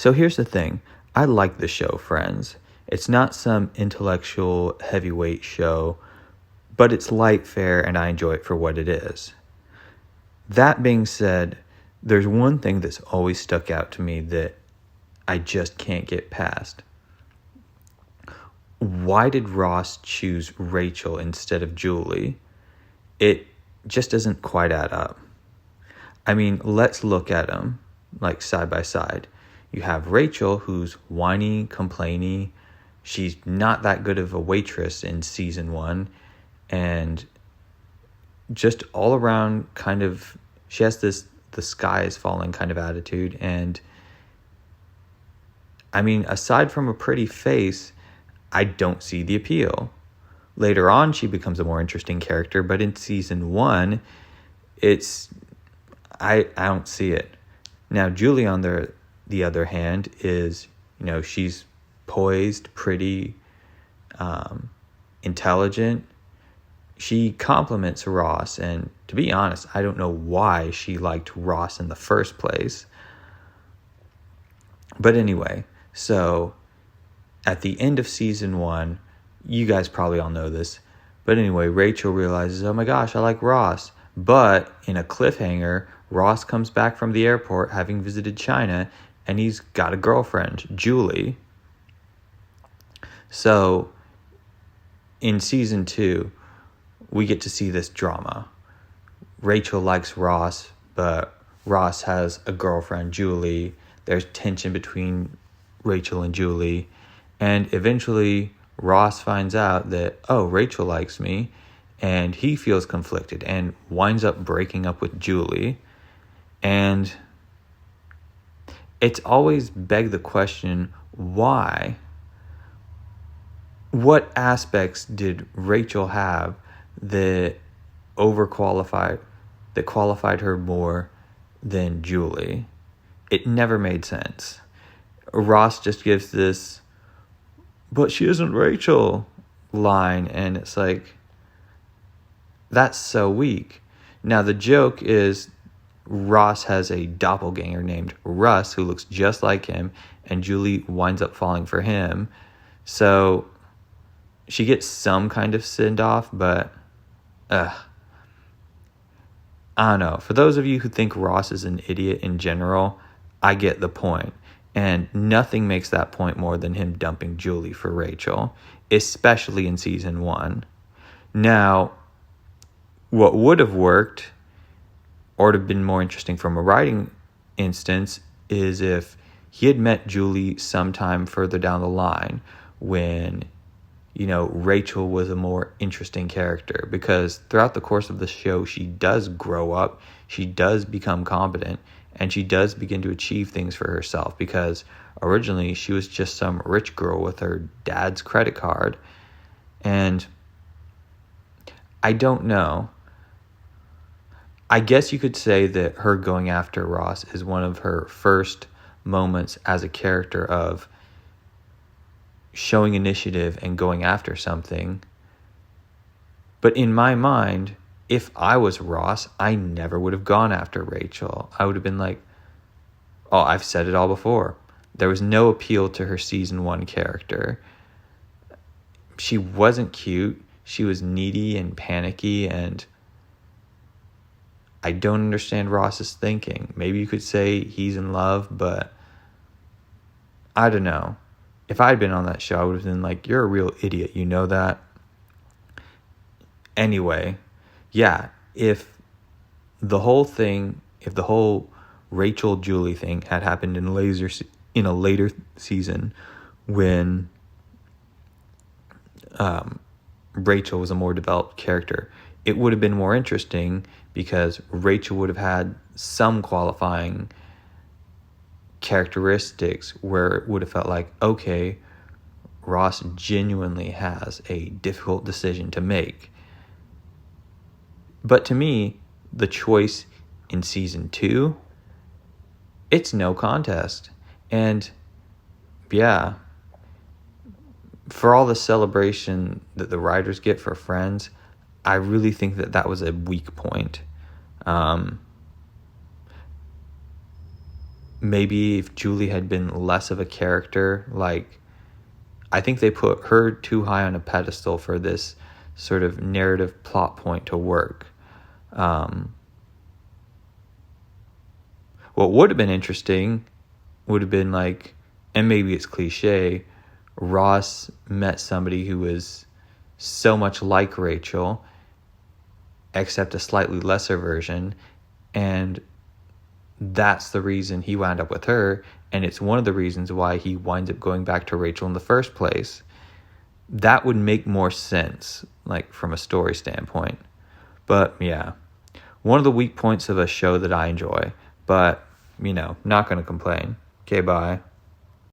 So here's the thing. I like the show Friends. It's not some intellectual heavyweight show, but it's light fare and I enjoy it for what it is. That being said, there's one thing that's always stuck out to me that I just can't get past. Why did Ross choose Rachel instead of Julie? It just doesn't quite add up. I mean, let's look at them like side by side. You have Rachel, who's whiny, complaining. She's not that good of a waitress in season 1. And just all around kind of, she has this the sky is falling kind of attitude. And I mean, aside from a pretty face, I don't see the appeal. Later on, she becomes a more interesting character, but in season 1, I don't see it. Now, Julie, on the other hand, is, she's poised, pretty, intelligent. She compliments Ross, and to be honest, I don't know why she liked Ross in the first place. But anyway, so at the end of season 1, you guys probably all know this, but anyway, Rachel realizes, oh my gosh, I like Ross. But in a cliffhanger, Ross comes back from the airport having visited China, and he's got a girlfriend, Julie. So in season 2, we get to see this drama. Rachel likes Ross, but Ross has a girlfriend, Julie. There's tension between Rachel and Julie. And eventually, Ross finds out that, oh, Rachel likes me. And he feels conflicted and winds up breaking up with Julie. And it's always begged the question, why? What aspects did Rachel have that qualified her more than Julie? It never made sense. Ross just gives this, but she isn't Rachel line, and it's like, that's so weak. Now the joke is Ross has a doppelganger named Russ who looks just like him, and Julie winds up falling for him. So she gets some kind of send-off, but I don't know. For those of you who think Ross is an idiot in general, I get the point. And nothing makes that point more than him dumping Julie for Rachel, especially in season 1. Now, what would have worked, or would have been more interesting from a writing instance, is if he had met Julie sometime further down the line when, Rachel was a more interesting character. Because throughout the course of the show, she does grow up, she does become competent, and she does begin to achieve things for herself. Because originally, she was just some rich girl with her dad's credit card. And I don't know. I guess you could say that her going after Ross is one of her first moments as a character of showing initiative and going after something. But in my mind, if I was Ross, I never would have gone after Rachel. I would have been like, oh, I've said it all before. There was no appeal to her season 1 character. She wasn't cute. She was needy and panicky, and I don't understand Ross's thinking. Maybe you could say he's in love, but I don't know. If I'd been on that show, I would have been like, you're a real idiot. You know that? Anyway, yeah, if the whole Rachel Julie thing had happened in a later season when Rachel was a more developed character, it would have been more interesting because Rachel would have had some qualifying characteristics where it would have felt like, okay, Ross genuinely has a difficult decision to make. But to me, the choice in season 2, it's no contest. And yeah, for all the celebration that the writers get for Friends, I really think that was a weak point. maybe if Julie had been less of a character, like, I think they put her too high on a pedestal for this sort of narrative plot point to work. What would have been interesting would have been like, and maybe it's cliche, Ross met somebody who was so much like Rachel, except a slightly lesser version, and that's the reason he wound up with her, and it's one of the reasons why he winds up going back to Rachel in the first place. That would make more sense, like, from a story standpoint. But yeah, one of the weak points of a show that I enjoy, but, not going to complain. Okay, bye.